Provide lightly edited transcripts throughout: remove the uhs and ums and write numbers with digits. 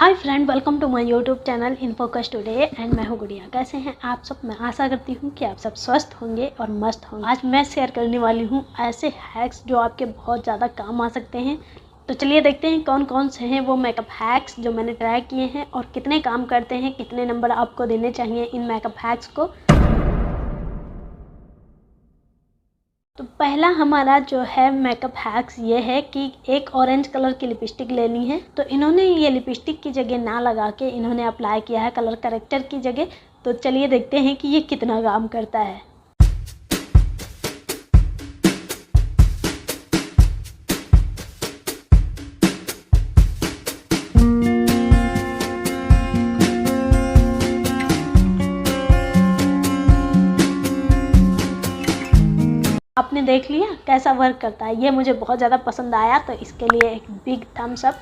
Hi friend, welcome to my YouTube channel Infocus today and मैं हूँ गुड़िया। कैसे हैं आप सब? मैं आशा करती हूँ कि आप सब स्वस्थ होंगे और मस्त होंगे। आज मैं शेयर करने वाली हूँ ऐसे हैक्स जो आपके बहुत ज़्यादा काम आ सकते हैं। तो चलिए देखते हैं कौन कौन से हैं वो मेकअप हैक्स जो मैंने ट्राई किए हैं और कितने काम करते हैं, कितने नंबर आपको देने चाहिए इन मेकअप हैक्स को। तो पहला हमारा जो है मेकअप हैक्स ये है कि एक ऑरेंज कलर की लिपस्टिक लेनी है। तो इन्होंने ये लिपस्टिक की जगह ना लगा के इन्होंने अप्लाई किया है कलर करेक्टर की जगह। तो चलिए देखते हैं कि ये कितना काम करता है। आपने देख लिया कैसा वर्क करता है। ये मुझे बहुत ज़्यादा पसंद आया, तो इसके लिए एक बिग थम्स अप।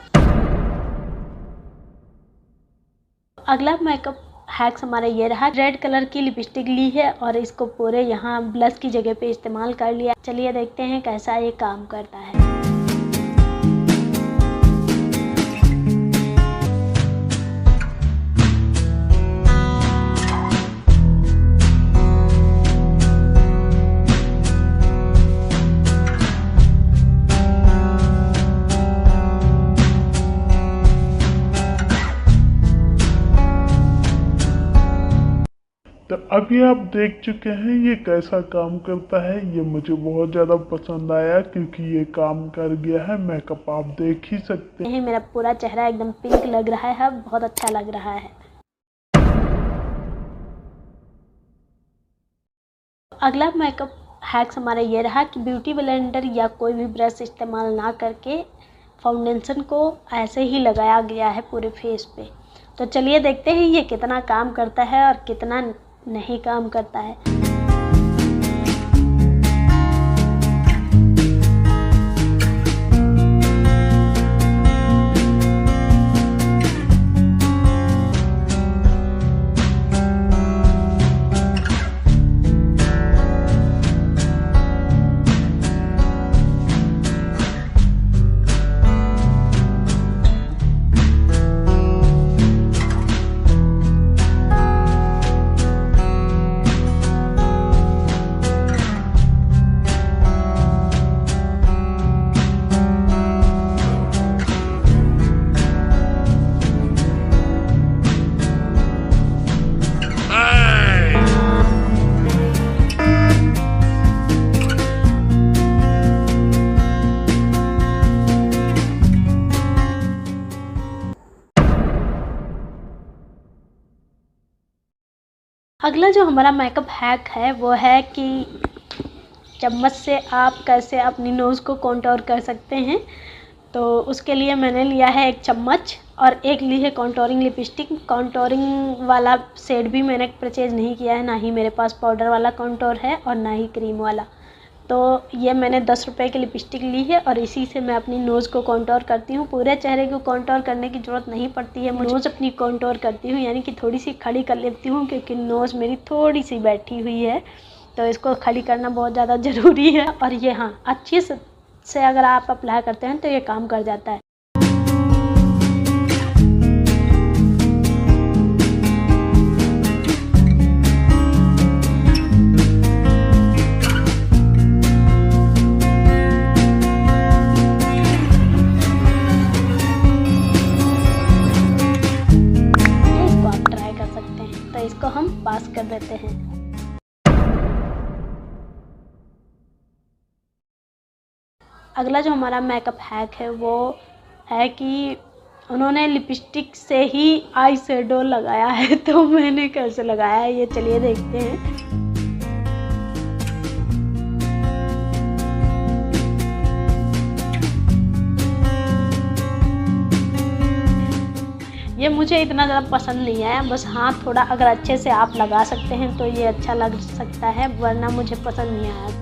अगला मेकअप हैक्स हमारा ये रहा। रेड कलर की लिपस्टिक ली है और इसको पूरे यहाँ ब्लश की जगह पे इस्तेमाल कर लिया। चलिए देखते हैं कैसा ये काम करता है। तो अभी आप देख चुके हैं ये कैसा काम करता है। ये मुझे बहुत ज़्यादा पसंद आया क्योंकि ये काम कर गया है। मेकअप आप देख ही सकते हैं। मेरा पूरा चेहरा एकदम पिंक लग रहा है, बहुत अच्छा लग रहा है। अगला मेकअप हैक्स हमारा ये रहा कि ब्यूटी ब्लेंडर या कोई भी ब्रश इस्तेमाल ना करके फाउंडेशन को ऐसे ही लगाया गया है पूरे फेस पे। तो चलिए देखते हैं ये कितना काम करता है और कितना नहीं काम करता है। अगला जो हमारा मेकअप हैक है वो है कि चम्मच से आप कैसे अपनी नोज़ को कॉन्टोर कर सकते हैं। तो उसके लिए मैंने लिया है एक चम्मच और एक ली है कॉन्टोरिंग लिपस्टिक। कॉन्टोरिंग वाला शेड भी मैंने परचेज़ नहीं किया है, ना ही मेरे पास पाउडर वाला कॉन्टोर है और ना ही क्रीम वाला। तो ये मैंने 10 रुपये की लिपस्टिक ली है और इसी से मैं अपनी नोज़ को कॉन्टोर करती हूँ। पूरे चेहरे को कॉन्टोर करने की ज़रूरत नहीं पड़ती है। नोज़ अपनी कॉन्टोर करती हूँ, यानी कि थोड़ी सी खड़ी कर लेती हूँ क्योंकि नोज़ मेरी थोड़ी सी बैठी हुई है। तो इसको खड़ी करना बहुत ज़्यादा ज़रूरी है। और ये हाँ, अच्छे से अगर आप अप्लाई करते हैं तो ये काम कर जाता है। तो इसको हम पास कर देते हैं। अगला जो हमारा मेकअप हैक है वो है कि उन्होंने लिपस्टिक से ही आई शेडो लगाया है। तो मैंने कैसे लगाया है ये चलिए देखते हैं। ये मुझे इतना ज़्यादा पसंद नहीं आया, बस हाँ थोड़ा अगर अच्छे से आप लगा सकते हैं तो ये अच्छा लग सकता है, वरना मुझे पसंद नहीं आया।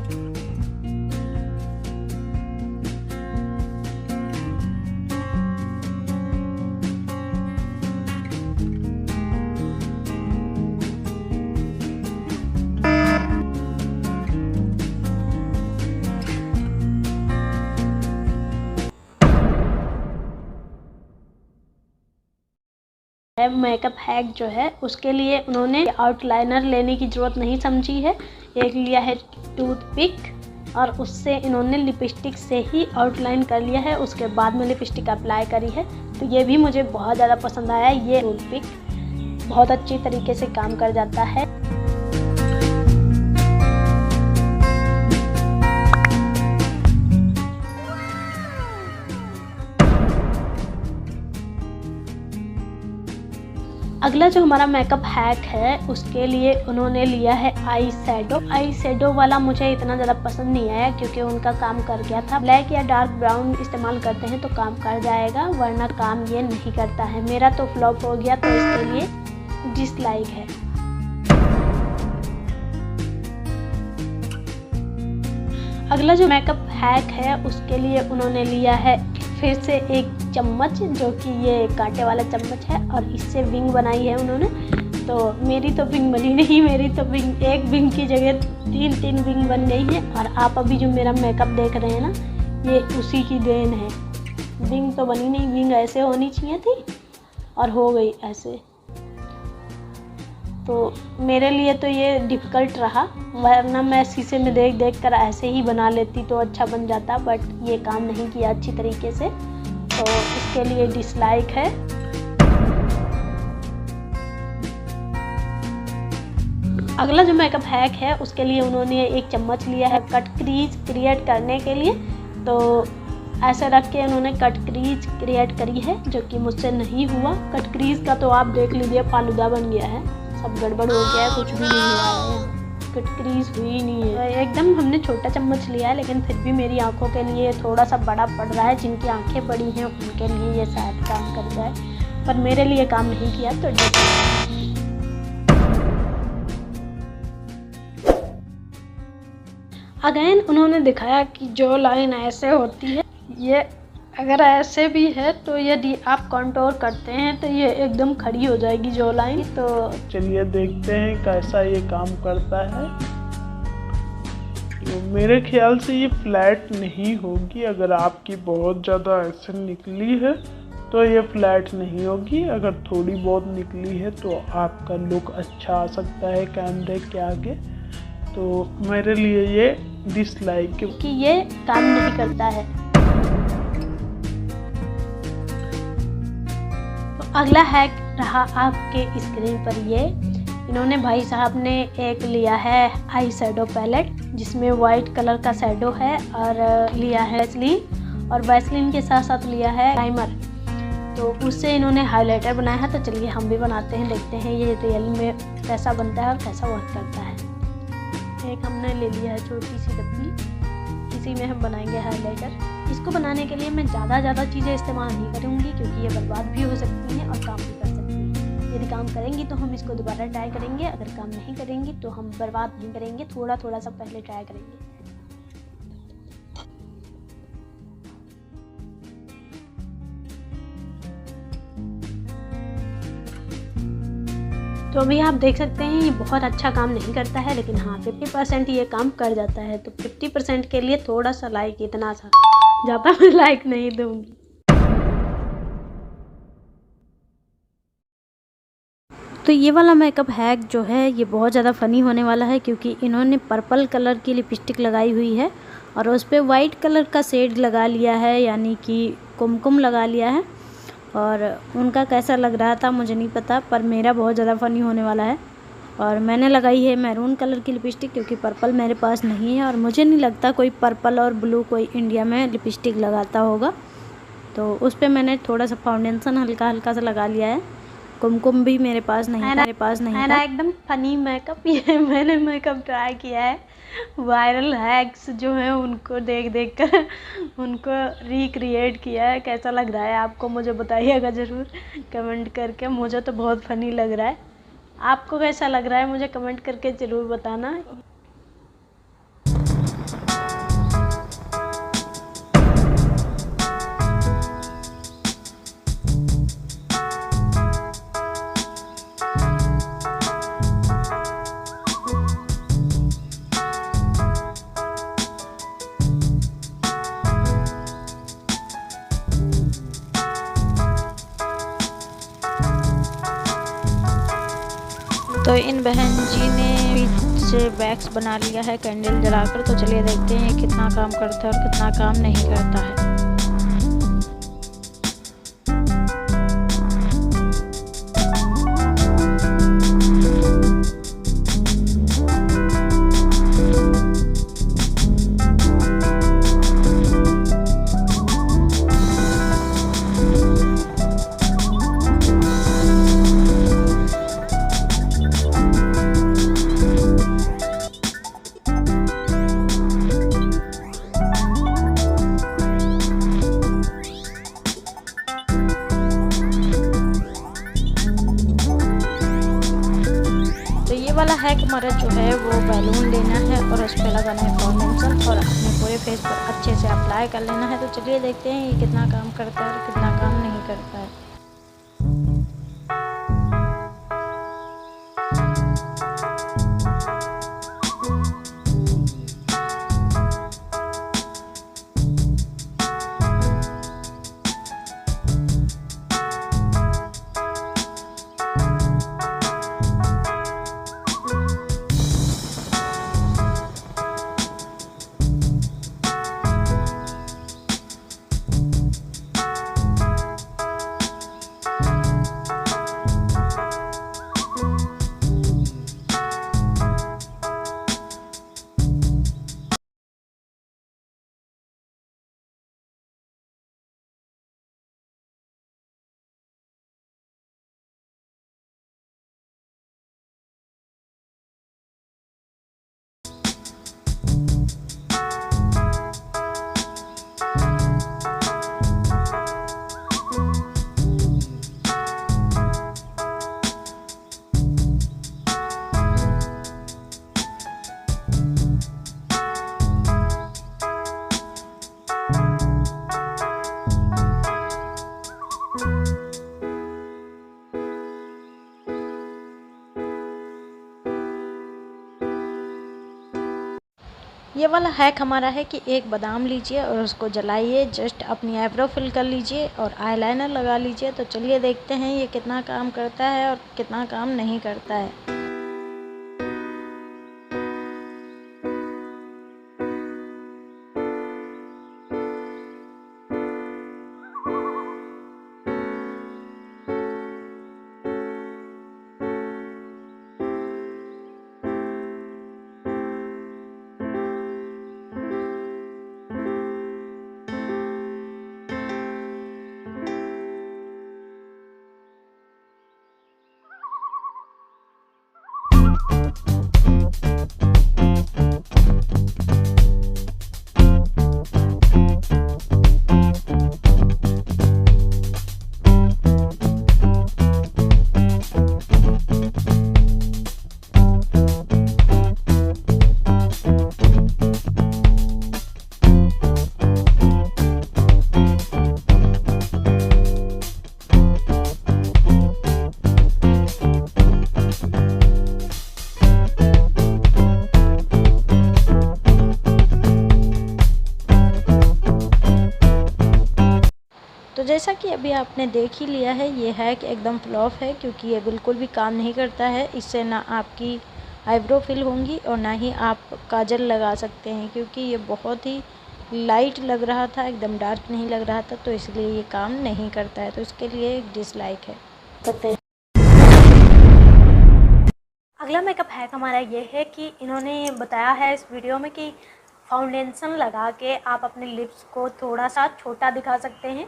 मेकअप हैक जो है उसके लिए उन्होंने आउटलाइनर लेने की ज़रूरत नहीं समझी है। एक लिया है टूथपिक और उससे इन्होंने लिपस्टिक से ही आउटलाइन कर लिया है, उसके बाद में लिपस्टिक अप्लाई करी है। तो ये भी मुझे बहुत ज़्यादा पसंद आया। ये टूथपिक बहुत अच्छी तरीके से काम कर जाता है। अगला जो हमारा मेकअप हैक है उसके लिए उन्होंने लिया है आई शेडो वाला मुझे इतना ज़्यादा पसंद नहीं आया क्योंकि उनका काम कर गया था। ब्लैक या डार्क ब्राउन इस्तेमाल करते हैं तो काम कर जाएगा, वरना काम ये नहीं करता है। मेरा तो फ्लॉप हो गया तो इसके लिए डिसलाइक है। अगला जो मेकअप हैक है उसके लिए उन्होंने लिया है फिर से एक चम्मच, जो कि ये कांटे वाला चम्मच है और इससे विंग बनाई है उन्होंने। तो मेरी तो विंग बनी नहीं, मेरी तो विंग एक विंग की जगह तीन विंग बन गई है। और आप अभी जो मेरा मेकअप देख रहे हैं ना, ये उसी की देन है। विंग तो बनी नहीं, विंग ऐसे होनी चाहिए थी और हो गई ऐसे। तो मेरे लिए तो ये डिफ़िकल्ट रहा, वरना मैं शीशे में देख कर ऐसे ही बना लेती तो अच्छा बन जाता, बट ये काम नहीं किया अच्छी तरीके से, तो इसके लिए डिसलाइक है। अगला जो मेकअप हैक है उसके लिए उन्होंने एक चम्मच लिया है कट क्रीज क्रिएट करने के लिए। तो ऐसे रख के उन्होंने कट क्रीज क्रिएट करी है, जो कि मुझसे नहीं हुआ। कट क्रीज का तो आप देख लीजिए, फालूदा बन गया है, सब गड़बड़ हो गया है, कुछ भी नहीं हुआ है, कट क्रीज हुई नहीं है एकदम। हमने छोटा चम्मच लिया है, लेकिन फिर भी मेरी आंखों के लिए थोड़ा सा बड़ा पड़ रहा है। जिनकी आंखें बड़ी हैं उनके लिए ये शायद काम कर जाए, पर मेरे लिए काम नहीं किया। तो अगेन उन्होंने दिखाया कि जो लाइन ऐसे होती है, ये अगर ऐसे भी है तो यदि आप कंटूर करते हैं तो ये एकदम खड़ी हो जाएगी जो लाइन। तो चलिए देखते हैं कैसा ये काम करता है। तो मेरे ख्याल से ये फ्लैट नहीं होगी। अगर आपकी बहुत ज़्यादा ऐसे निकली है तो ये फ्लैट नहीं होगी। अगर थोड़ी बहुत निकली है तो आपका लुक अच्छा आ सकता है कैमरे के आगे। तो मेरे लिए ये डिसलाइक, क्योंकि ये काम नहीं करता है। अगला हैक रहा आपके स्क्रीन पर ये, इन्होंने भाई साहब ने एक लिया है आई शेडो पैलेट, जिसमें वाइट कलर का शेडो है, और लिया है वैसलीन, और वैसलीन के साथ साथ लिया है प्राइमर। तो उससे इन्होंने हाइलाइटर बनाया है। तो चलिए हम भी बनाते हैं, देखते हैं ये रियल में कैसा बनता है और कैसा वर्क करता है। एक हमने ले लिया है छोटी सी डब्बी, इसी में हम बनाएंगे हाइलाइटर। इसको बनाने के लिए मैं ज़्यादा चीज़ें इस्तेमाल नहीं करूँगी, क्योंकि ये बर्बाद भी हो सकती हैं और काम भी कर सकती हैं। यदि काम करेंगी तो हम इसको दोबारा ट्राई करेंगे, अगर काम नहीं करेंगी तो हम बर्बाद नहीं करेंगे, थोड़ा सा पहले ट्राई करेंगे। तो अभी आप देख सकते हैं ये बहुत अच्छा काम नहीं करता है, लेकिन हाँ 50% ये काम कर जाता है। तो 50% के लिए थोड़ा सा लाइक, इतना सा ज़्यादा मैं लाइक नहीं दूंगी। तो ये वाला मेकअप हैक जो है ये बहुत ज़्यादा फ़नी होने वाला है, क्योंकि इन्होंने पर्पल कलर की लिपस्टिक लगाई हुई है और उस पर वाइट कलर का शेड लगा लिया है, यानी कि कुमकुम लगा लिया है। और उनका कैसा लग रहा था मुझे नहीं पता, पर मेरा बहुत ज़्यादा फ़नी होने वाला है। और मैंने लगाई है मैरून कलर की लिपस्टिक, क्योंकि पर्पल मेरे पास नहीं है और मुझे नहीं लगता कोई पर्पल और ब्लू कोई इंडिया में लिपस्टिक लगाता होगा। तो उस पर मैंने थोड़ा सा फाउंडेशन हल्का सा लगा लिया है। कुमकुम भी मेरे पास नहीं था। एकदम फ़नी मेकअप ये मैंने मेकअप ट्राई किया है। वायरल हैक्स जो हैं उनको देख कर उनको रिक्रिएट किया है। कैसा लग रहा है आपको मुझे बताइएगा ज़रूर कमेंट करके। मुझे तो बहुत फ़नी लग रहा है, आपको कैसा लग रहा है मुझे कमेंट करके ज़रूर बताना। तो इन बहन जी ने से वैक्स बना लिया है कैंडल जलाकर। तो चलिए देखते हैं ये कितना काम करता है और कितना काम नहीं करता है। वाला हैक हमारा जो है वो बैलून लेना है और उस पर लगाना है फाउंडेशन और अपने पूरे फेस पर अच्छे से अप्लाई कर लेना है। तो चलिए देखते हैं ये कितना काम करता है और कितना काम नहीं करता है। ये वाला हैक हमारा है कि एक बादाम लीजिए और उसको जलाइए, जस्ट अपनी आईब्रो फिल कर लीजिए और आईलाइनर लगा लीजिए। तो चलिए देखते हैं ये कितना काम करता है और कितना काम नहीं करता है। तो जैसा कि अभी आपने देख ही लिया है, ये हैक एकदम फ्लॉप है क्योंकि ये बिल्कुल भी काम नहीं करता है। इससे ना आपकी आईब्रो फिल होंगी और ना ही आप काजल लगा सकते हैं, क्योंकि ये बहुत ही लाइट लग रहा था, एकदम डार्क नहीं लग रहा था, तो इसलिए ये काम नहीं करता है। तो इसके लिए एक डिसलाइक है। अगला मेकअप हैक हमारा ये है कि इन्होंने बताया है इस वीडियो में कि फाउंडेशन लगा के आप अपने लिप्स को थोड़ा सा छोटा दिखा सकते हैं।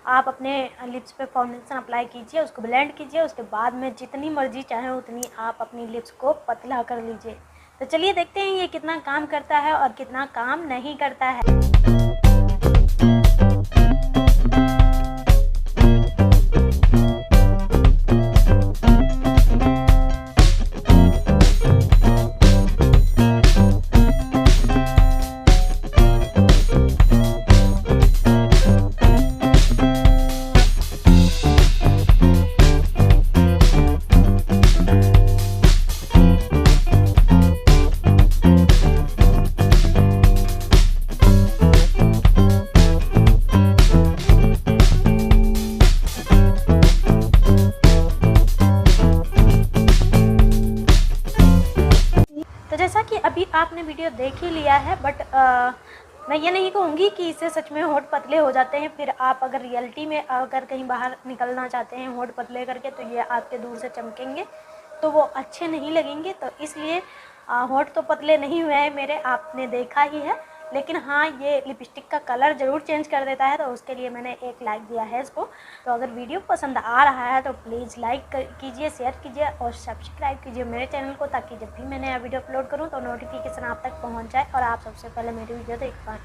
आप अपने लिप्स पे फाउंडेशन अप्लाई कीजिए, उसको ब्लेंड कीजिए, उसके बाद में जितनी मर्जी चाहे उतनी आप अपनी लिप्स को पतला कर लीजिए। तो चलिए देखते हैं ये कितना काम करता है और कितना काम नहीं करता है। आपने वीडियो देख ही लिया है, बट मैं ये नहीं कहूँगी कि इससे सच में होंठ पतले हो जाते हैं। फिर आप अगर रियलिटी में अगर कहीं बाहर निकलना चाहते हैं होंठ पतले करके, तो ये आपके दूर से चमकेंगे तो वो अच्छे नहीं लगेंगे। तो इसलिए होंठ तो पतले नहीं हुए हैं मेरे, आपने देखा ही है। लेकिन हाँ, ये लिपस्टिक का कलर ज़रूर चेंज कर देता है, तो उसके लिए मैंने एक लाइक दिया है इसको। तो अगर वीडियो पसंद आ रहा है तो प्लीज़ लाइक कीजिए, शेयर कीजिए और सब्सक्राइब कीजिए मेरे चैनल को, ताकि जब भी मैं नया वीडियो अपलोड करूँ तो नोटिफिकेशन आप तक पहुँच जाए और आप सबसे पहले मेरी वीडियो देख पाएँ।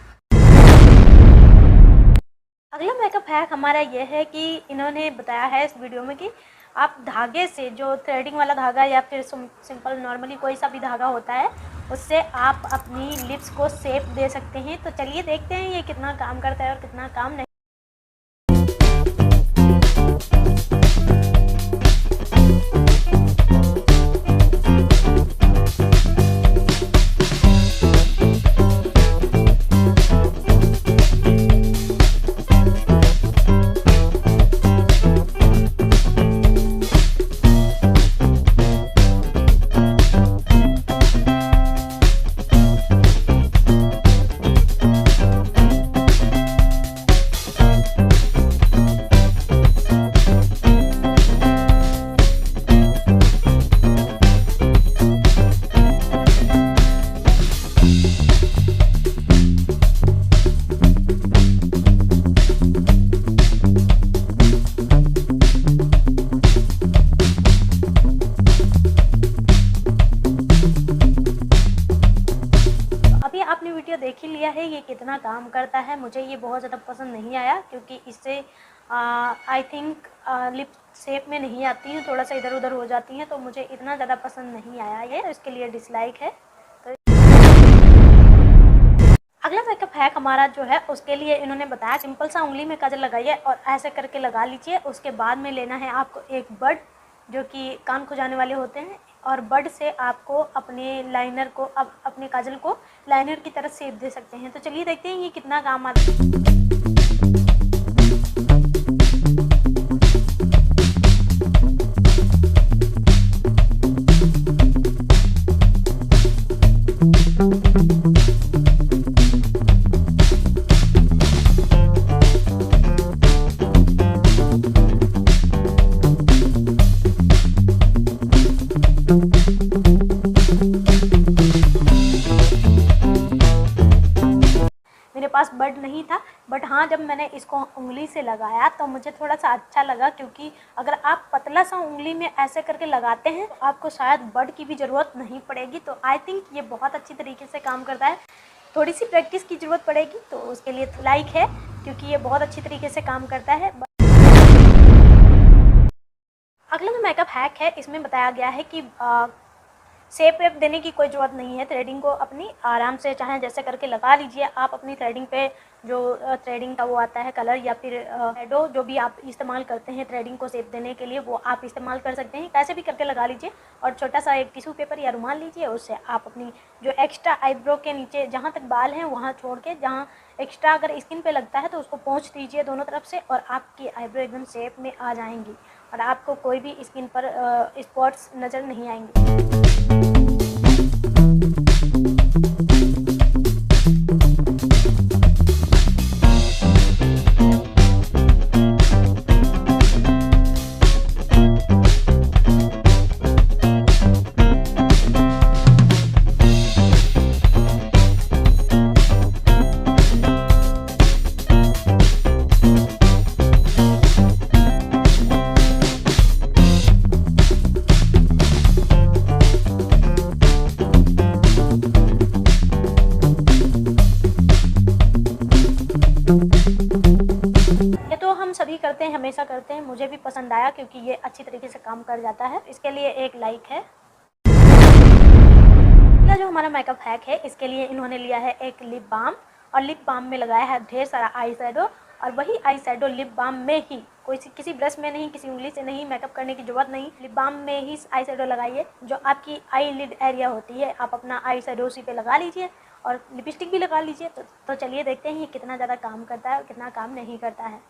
अगला मेकअप हैक हमारा ये है कि इन्होंने बताया है इस वीडियो में कि आप धागे से, जो थ्रेडिंग वाला धागा या फिर सिंपल नॉर्मली कोई सा भी धागा होता है, उससे आप अपनी लिप्स को शेप दे सकते हैं। तो चलिए देखते हैं ये कितना काम करता है और कितना काम नहीं। आपने वीडियो देख ही लिया है ये कितना काम करता है। मुझे ये बहुत ज़्यादा पसंद नहीं आया, क्योंकि इससे आई थिंक लिप शेप में नहीं आती हैं, थोड़ा सा इधर उधर हो जाती हैं, तो मुझे इतना ज़्यादा पसंद नहीं आया ये, इसके लिए डिसलाइक है। तो अगला मेकअप हैक हमारा जो है, उसके लिए इन्होंने बताया सिंपल सा उंगली में काजल लगाइए और ऐसे करके लगा लीजिए। उसके बाद में लेना है आपको एक बड, जो कि कान खुजाने वाले होते हैं, और बड से आपको अपने लाइनर को, अपने काजल को लाइनर की तरह शेप दे सकते हैं। तो चलिए देखते हैं ये कितना काम आता है। मेरे पास बड नहीं था, बट हाँ, जब मैंने इसको उंगली से लगाया तो मुझे थोड़ा सा अच्छा लगा, क्योंकि अगर आप पतला सा उंगली में ऐसे करके लगाते हैं तो आपको शायद बड की भी ज़रूरत नहीं पड़ेगी। तो आई थिंक ये बहुत अच्छी तरीके से काम करता है। थोड़ी सी प्रैक्टिस की ज़रूरत पड़ेगी, तो उसके लिए लाइक है, क्योंकि ये बहुत अच्छी तरीके से काम करता है। अगला जो मेकअप हैक है, इसमें बताया गया है कि शेप वेप देने की कोई ज़रूरत नहीं है। थ्रेडिंग को अपनी आराम से चाहे जैसे करके लगा लीजिए। आप अपनी थ्रेडिंग पे जो थ्रेडिंग का वो आता है कलर, या फिर शेडो, जो भी आप इस्तेमाल करते हैं थ्रेडिंग को शेप देने के लिए, वो आप इस्तेमाल कर सकते हैं। कैसे भी करके लगा लीजिए, और छोटा सा एक टिश्यू पेपर या रुमाल लीजिए, उससे आप अपनी जो एक्स्ट्रा आईब्रो के नीचे जहाँ तक बाल हैं वहाँ छोड़ के, जहाँ एक्स्ट्रा अगर स्किन पे लगता है तो उसको पोंछ दीजिए दोनों तरफ से, और आपकी आईब्रो एकदम शेप में आ जाएंगी और आपको कोई भी स्किन पर स्पॉट्स नज़र नहीं आएंगे। ये तो हम सभी करते हैं, हमेशा करते हैं। मुझे भी पसंद आया क्योंकि ये अच्छी तरीके से काम कर जाता है। इसके लिए एक लाइक है। अगला जो हमारा मेकअप हैक है, इसके लिए इन्होंने लिया है एक लिप बाम, और लिप बाम में लगाया है ढेर सारा आई शेडो, और वही आई शेडो लिप बाम में ही, कोई किसी ब्रश में नहीं, किसी उंगली से नहीं, मेकअप करने की ज़रूरत नहीं। लिप बाम में ही आई शेडो लगाइए। जो आपकी आई लिड एरिया होती है, आप अपना आई शेडो उसी पे लगा लीजिए और लिपस्टिक भी लगा लीजिए। तो चलिए देखते हैं ये कितना ज़्यादा काम करता है और कितना काम नहीं करता है।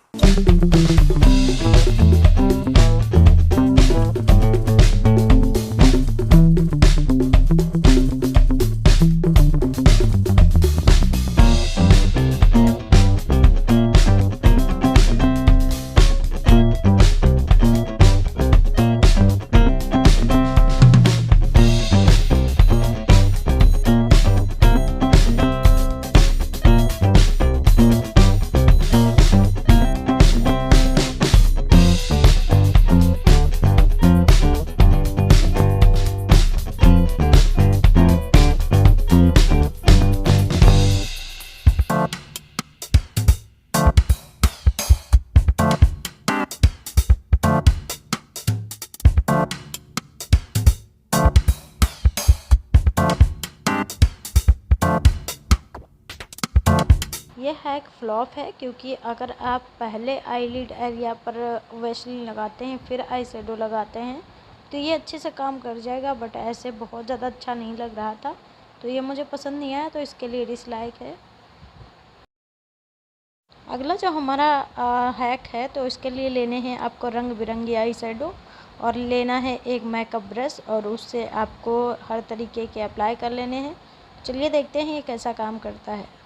ये हैक फ्लॉप है क्योंकि अगर आप पहले आईलिड एरिया पर वैसलीन लगाते हैं फिर आई शेडो लगाते हैं तो ये अच्छे से काम कर जाएगा, बट ऐसे बहुत ज़्यादा अच्छा नहीं लग रहा था तो ये मुझे पसंद नहीं आया, तो इसके लिए डिसलाइक है। अगला जो हमारा हैक है तो इसके लिए लेने हैं आपको रंग बिरंगी आई शेडो और लेना है एक मेकअप ब्रश और उससे आपको हर तरीके के अप्लाई कर लेने हैं। चलिए देखते हैं ये कैसा काम करता है।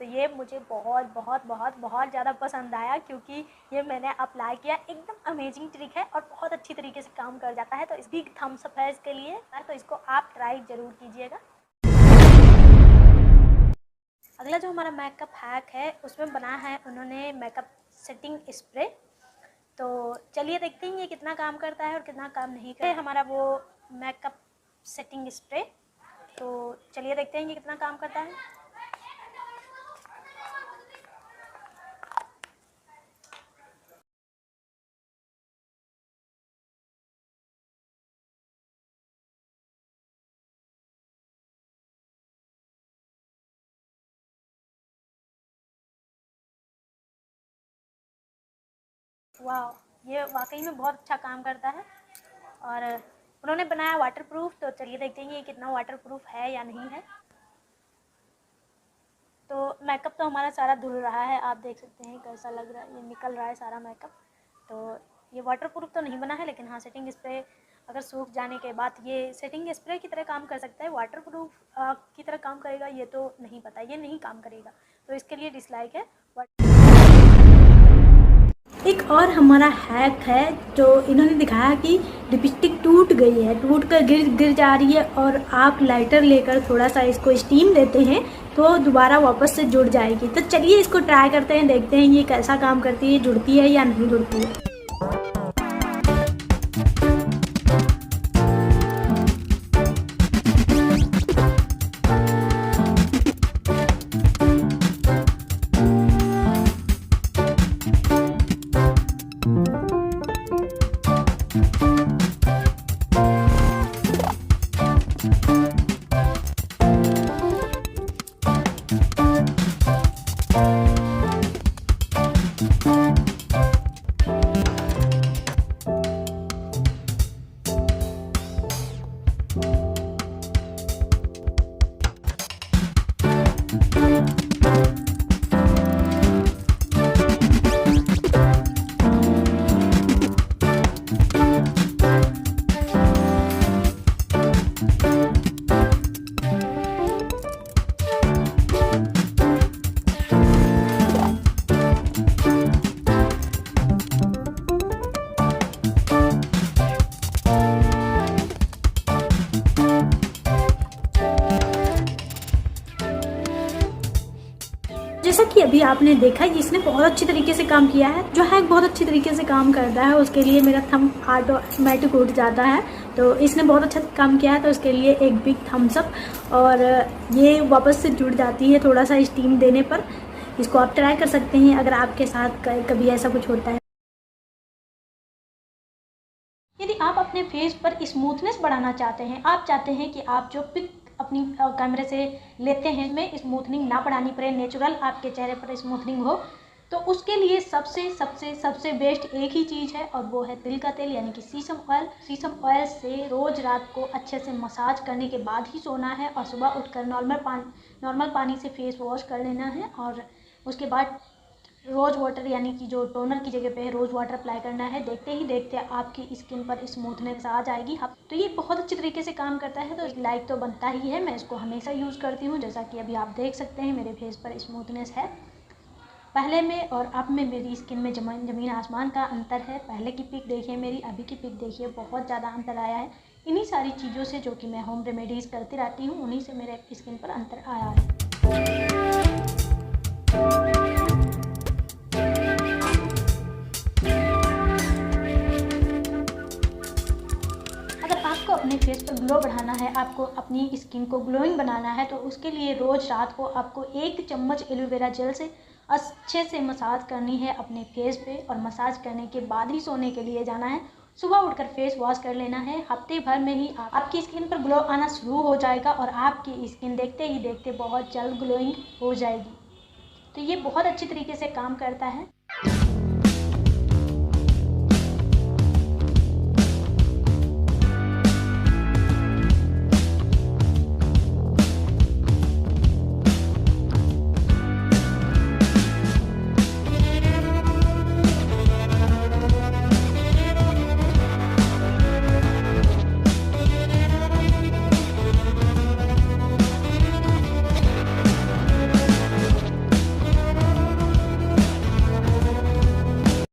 ये मुझे बहुत बहुत बहुत बहुत ज़्यादा पसंद आया क्योंकि ये मैंने अप्लाई किया, एकदम अमेजिंग ट्रिक है और बहुत अच्छी तरीके से काम कर जाता है। तो इस बिग थम्स अप है इसके लिए, तो इसको आप ट्राई ज़रूर कीजिएगा। अगला जो हमारा मेकअप हैक है उसमें बनाया है उन्होंने मेकअप सेटिंग स्प्रे। तो चलिए देखते हैं ये कितना काम करता है और कितना काम नहीं करता है हमारा वो मेकअप सेटिंग स्प्रे। तो चलिए देखते हैं ये कितना काम करता है। वाह, ये वाकई में बहुत अच्छा काम करता है और उन्होंने बनाया वाटरप्रूफ। तो चलिए देखते हैं ये कितना वाटरप्रूफ है या नहीं है। तो मेकअप तो हमारा सारा धुल रहा है, आप देख सकते हैं कैसा लग रहा है, ये निकल रहा है सारा मेकअप। तो ये वाटरप्रूफ तो नहीं बना है, लेकिन हाँ सेटिंग स्प्रे अगर सूख जाने के बाद ये सेटिंग स्प्रे की तरह काम कर सकता है। वाटरप्रूफ की तरह काम करेगा ये तो नहीं पता, ये नहीं काम करेगा, तो इसके लिए डिसलाइक है। एक और हमारा हैक है जो इन्होंने दिखाया कि लिपस्टिक टूट गई है, टूट कर गिर जा रही है और आप लाइटर लेकर थोड़ा सा इसको स्टीम देते हैं तो दोबारा वापस से जुड़ जाएगी। तो चलिए इसको ट्राई करते हैं, देखते हैं ये कैसा काम करती है, जुड़ती है या नहीं जुड़ती है। जैसा कि अभी आपने देखा इसने बहुत अच्छी तरीके से काम किया है। जो है बहुत अच्छी तरीके से काम करता है उसके लिए मेरा थंब ऑटोमेटिक उठ जाता है। तो इसने बहुत अच्छा काम किया है, तो इसके लिए एक बिग थम्स अप। और ये वापस से जुड़ जाती है थोड़ा सा स्टीम देने पर। इसको आप ट्राई कर सकते हैं अगर आपके साथ कभी ऐसा कुछ होता है। यदि आप अपने फेस पर स्मूथनेस बढ़ाना चाहते हैं, आप चाहते हैं कि आप जो पिक अपनी कैमरे से लेते हैं में स्मूथनिंग ना बढ़ानी पड़े, नेचुरल आपके चेहरे पर स्मूथनिंग हो, तो उसके लिए सबसे बेस्ट एक ही चीज़ है और वो है तिल का तेल यानी कि सीसम ऑयल। सीसम ऑयल से रोज़ रात को अच्छे से मसाज करने के बाद ही सोना है और सुबह उठकर नॉर्मल पानी से फेस वॉश कर लेना है और उसके बाद रोज़ वाटर यानी कि जो टोनर की जगह पे है रोज़ वाटर अप्लाई करना है। देखते ही देखते आपकी स्किन पर स्मूथनेस आ जाएगी। तो ये बहुत अच्छी तरीके से काम करता है, तो लाइक तो बनता ही है। मैं इसको हमेशा यूज़ करती हूँ। जैसा कि अभी आप देख सकते हैं मेरे फेस पर स्मूथनेस है। पहले में और अब में मेरी स्किन में ज़मीन आसमान का अंतर है। पहले की पिक देखिए मेरी, अभी की पिक देखिए, बहुत ज़्यादा अंतर आया है। इन्हीं सारी चीज़ों से जो कि मैं होम रेमेडीज़ करती रहती हूँ, उन्हीं से मेरे स्किन पर अंतर आया है। अगर आपको अपने फेस पर ग्लो बढ़ाना है, आपको अपनी स्किन को ग्लोइंग बनाना है, तो उसके लिए रोज़ रात को आपको 1 चम्मच एलोवेरा जेल से अच्छे से मसाज करनी है अपने फेस पे, और मसाज करने के बाद ही सोने के लिए जाना है। सुबह उठकर फेस वॉश कर लेना है। हफ्ते भर में ही आपकी स्किन पर ग्लो आना शुरू हो जाएगा और आपकी स्किन देखते ही देखते बहुत जल्द ग्लोइंग हो जाएगी। तो ये बहुत अच्छी तरीके से काम करता है।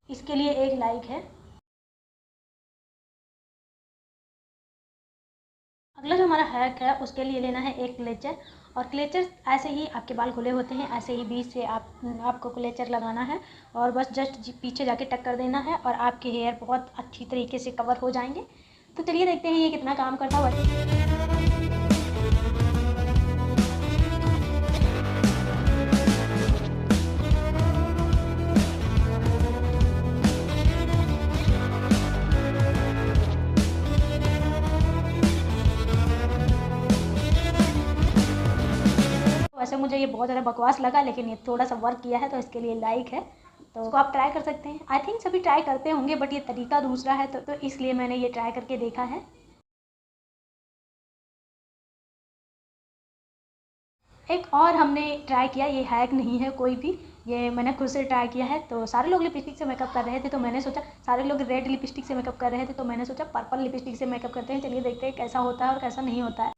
इसके लिए एक लाइक है। अगला जो हमारा हैक है उसके लिए लेना है एक क्लेचर, और क्लेचर ऐसे ही आपके बाल खुले होते हैं, ऐसे ही बीच से आपको क्लेचर लगाना है और बस जस्ट पीछे जाके टक कर देना है और आपके हेयर बहुत अच्छी तरीके से कवर हो जाएंगे। तो चलिए देखते हैं ये कितना काम करता है। वैसे मुझे ये बहुत ज़्यादा बकवास लगा, लेकिन ये थोड़ा सा वर्क किया है तो इसके लिए लाइक है। तो इसको आप ट्राई कर सकते हैं। आई थिंक सभी ट्राई करते होंगे, बट ये तरीका दूसरा है तो इसलिए मैंने ये ट्राई करके देखा है। एक और हमने ट्राई किया, ये हैक नहीं है कोई भी, ये मैंने खुद से ट्राई किया है। तो सारे लोग लिपस्टिक से मेकअप कर रहे थे, तो मैंने सोचा, सारे लोग रेड लिपस्टिक से मेकअप कर रहे थे, तो मैंने सोचा पर्पल लिपस्टिक से मेकअप करते हैं। चलिए देखते हैं कैसा होता है और कैसा नहीं होता है।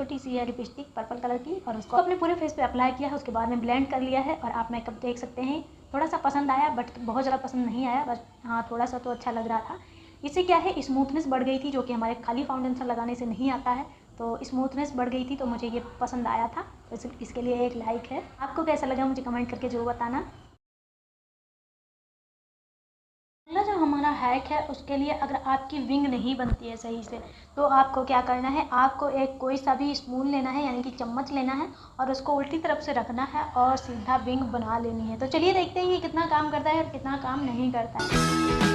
छोटी सी है लिपस्टिक पर्पल कलर की, और उसको अपने पूरे फेस पे अप्लाई किया है। उसके बाद में ब्लेंड कर लिया है और आप मेकअप देख सकते हैं। थोड़ा सा पसंद आया बट बहुत ज़्यादा पसंद नहीं आया, बस हाँ थोड़ा सा तो अच्छा लग रहा था। इससे क्या है, स्मूथनेस बढ़ गई थी, जो कि हमारे खाली फाउंडेशन लगाने से नहीं आता है। तो स्मूथनेस बढ़ गई थी, तो मुझे ये पसंद आया था, तो इसके लिए एक लाइक है। आपको कैसा लगा मुझे कमेंट करके जरूर बताना। अगला जो हमारा हैक है, उसके लिए अगर आपकी विंग नहीं बनती है सही से, तो आपको क्या करना है, आपको एक कोई सा भी स्पून लेना है, यानी कि चम्मच लेना है, और उसको उल्टी तरफ से रखना है और सीधा विंग बना लेनी है। तो चलिए देखते हैं ये कितना काम करता है और कितना काम नहीं करता है।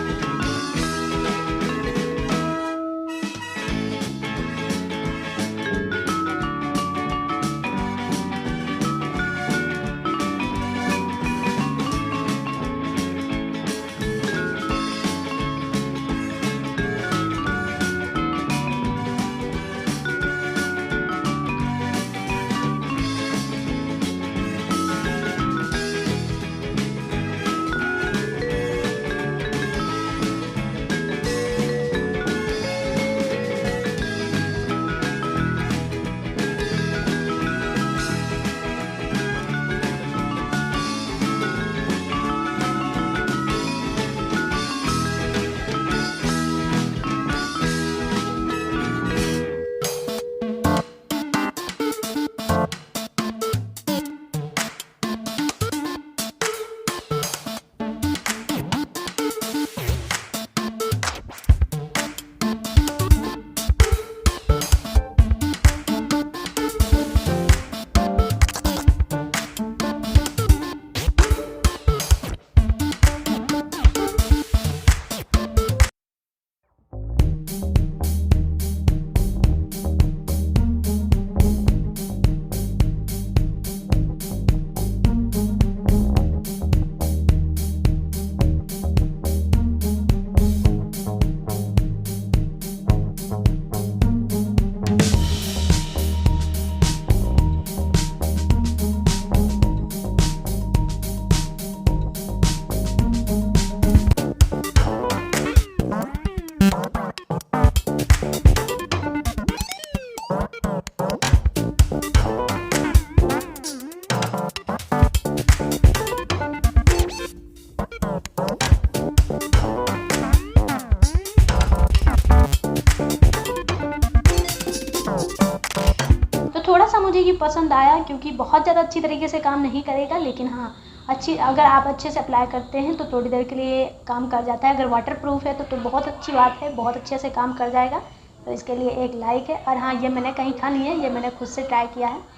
थोड़ा सा मुझे ये पसंद आया, क्योंकि बहुत ज़्यादा अच्छी तरीके से काम नहीं करेगा, लेकिन हाँ अगर आप अच्छे से अप्लाई करते हैं तो थोड़ी देर के लिए काम कर जाता है। अगर वाटर प्रूफ है तो बहुत अच्छी बात है, बहुत अच्छे से काम कर जाएगा, तो इसके लिए एक लाइक है। और हाँ, ये मैंने कहीं खा नहीं है, ये मैंने खुद से ट्राई किया है।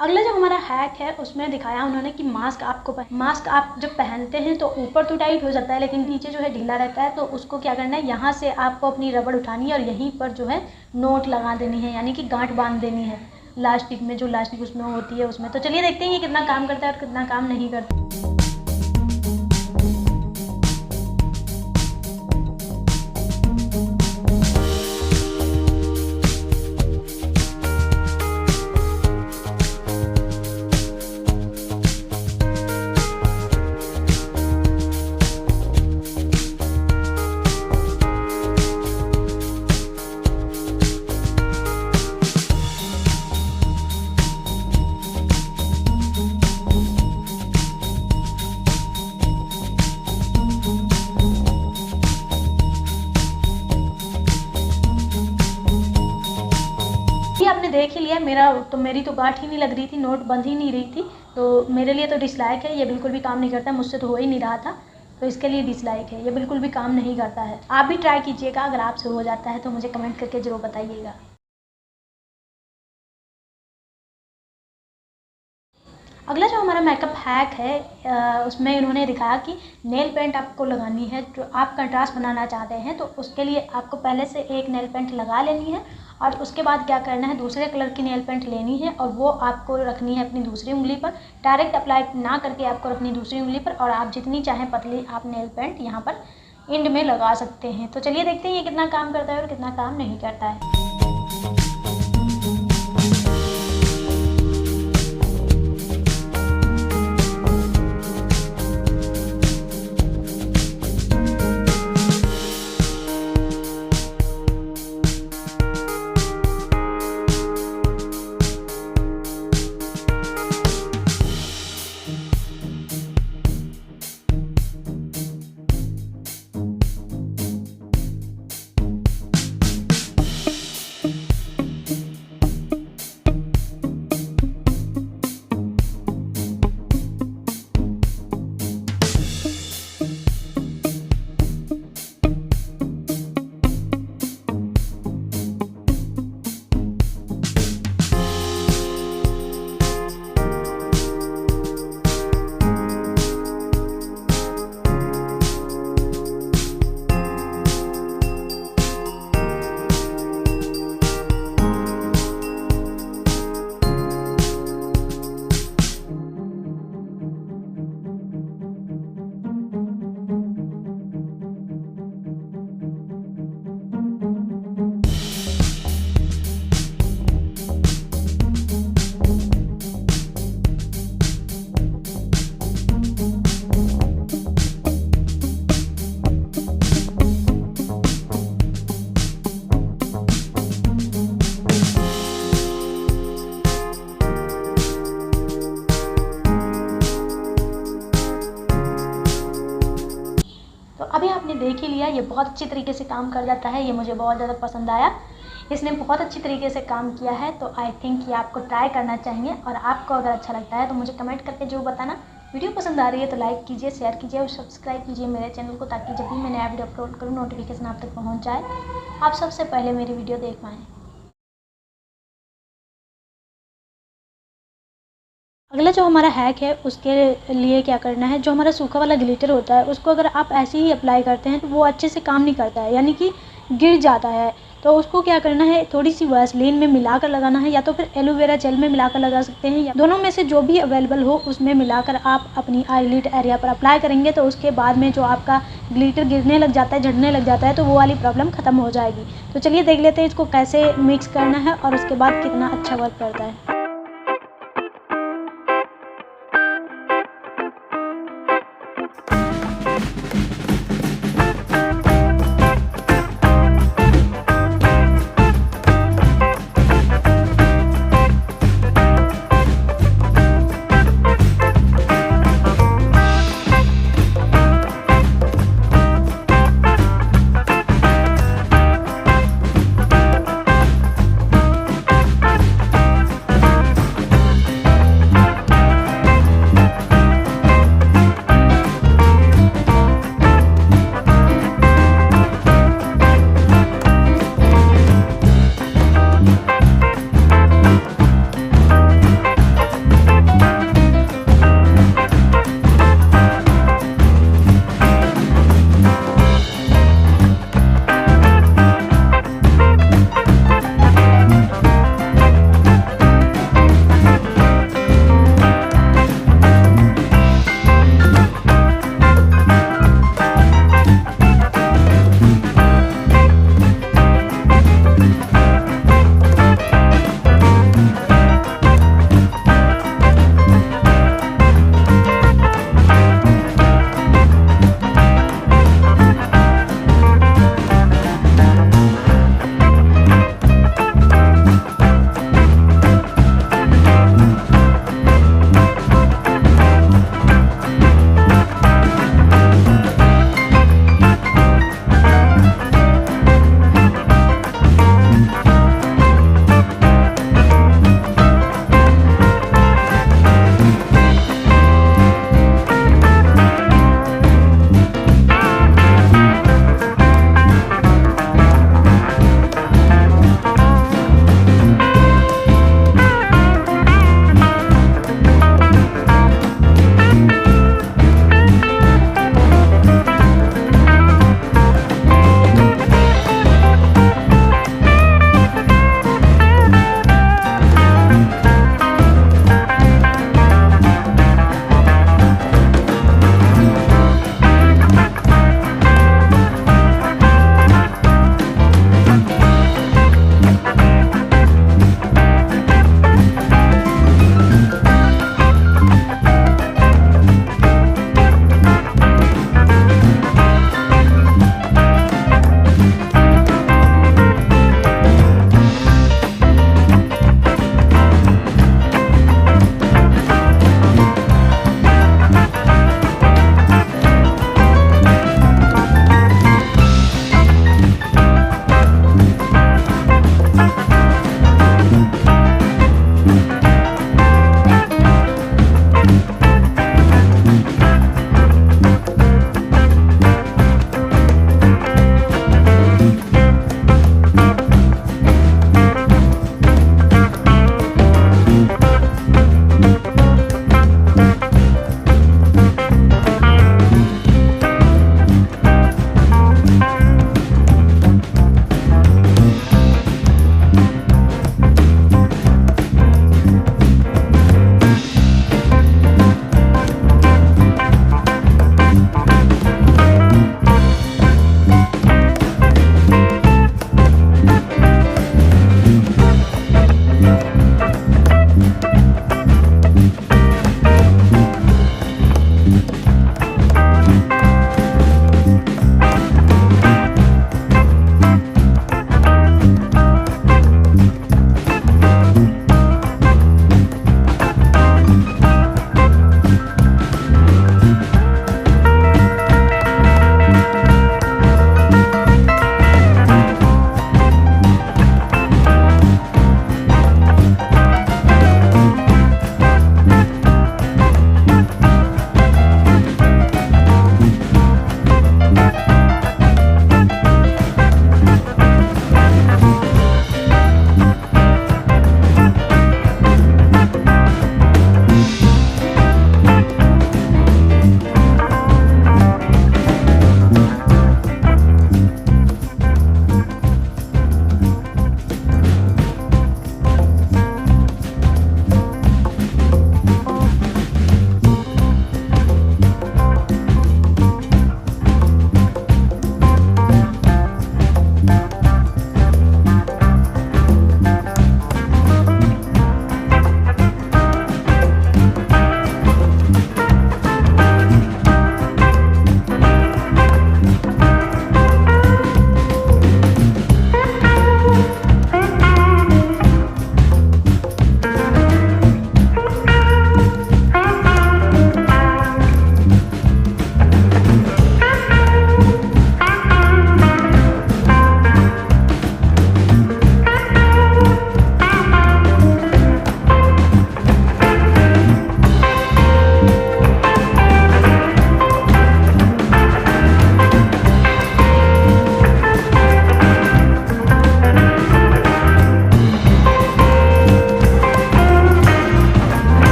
अगला जो हमारा हैक है, उसमें दिखाया उन्होंने कि मास्क आप जब पहनते हैं तो ऊपर तो टाइट हो जाता है, लेकिन नीचे जो है ढीला रहता है। तो उसको क्या करना है, यहाँ से आपको अपनी रबड़ उठानी है और यहीं पर जो है नोट लगा देनी है, यानी कि गांठ बांध देनी है लास्टिक में, जो लास्टिक उसमें होती है उसमें। तो चलिए देखते हैं ये कितना काम करता है और कितना काम नहीं करता। आपने देख ही लिया, मेरी तो गांठ ही नहीं लग रही थी, नोट बंध ही नहीं रही थी, तो मेरे लिए तो डिसलाइक है। ये बिल्कुल भी काम नहीं करता, मुझसे तो हो ही नहीं रहा था, तो इसके लिए डिसलाइक है। ये बिल्कुल भी काम नहीं करता है। आप भी ट्राई कीजिएगा, अगर आपसे हो जाता है तो मुझे कमेंट करके ज़रूर बताइएगा। अगला जो हमारा मेकअप हैक है, उसमें इन्होंने दिखाया कि नेल पेंट आपको लगानी है। जो आप कंट्रास्ट बनाना चाहते हैं तो उसके लिए आपको पहले से एक नेल पेंट लगा लेनी है, और उसके बाद क्या करना है, दूसरे कलर की नेल पेंट लेनी है और वो आपको रखनी है अपनी दूसरी उंगली पर। डायरेक्ट अप्लाई ना करके आपको रखनी दूसरी उंगली पर, और आप जितनी चाहें पतली आप नेल पेंट यहाँ पर एंड में लगा सकते हैं। तो चलिए देखते हैं ये कितना काम करता है और कितना काम नहीं करता है। देख ही लिया, ये बहुत अच्छी तरीके से काम कर जाता है। ये मुझे बहुत ज़्यादा पसंद आया, इसने बहुत अच्छी तरीके से काम किया है। तो आई थिंक ये आपको ट्राई करना चाहिए। और आपको अगर अच्छा लगता है तो मुझे कमेंट करके जो बताना। वीडियो पसंद आ रही है तो लाइक कीजिए, शेयर कीजिए और सब्सक्राइब कीजिए मेरे चैनल को, ताकि जब भी मैं नया वीडियो अपलोड करूँ नोटिफिकेशन आप तक पहुँच जाए, आप सबसे पहले मेरी वीडियो देख पाएँ। अगला जो हमारा हैक है उसके लिए क्या करना है, जो हमारा सूखा वाला ग्लिटर होता है उसको अगर आप ऐसे ही अप्लाई करते हैं तो वो अच्छे से काम नहीं करता है, यानी कि गिर जाता है। तो उसको क्या करना है, थोड़ी सी वैसलीन में मिलाकर लगाना है, या तो फिर एलोवेरा जेल में मिलाकर लगा सकते हैं, या दोनों में से जो भी अवेलेबल हो उसमें मिलाकर आप अपनी आईलिड एरिया पर अप्लाई करेंगे। तो उसके बाद में जो आपका ग्लिटर गिरने लग जाता है, झड़ने लग जाता है, तो वो वाली प्रॉब्लम ख़त्म हो जाएगी। तो चलिए देख लेते हैं इसको कैसे मिक्स करना है और उसके बाद कितना अच्छा वर्क करता है।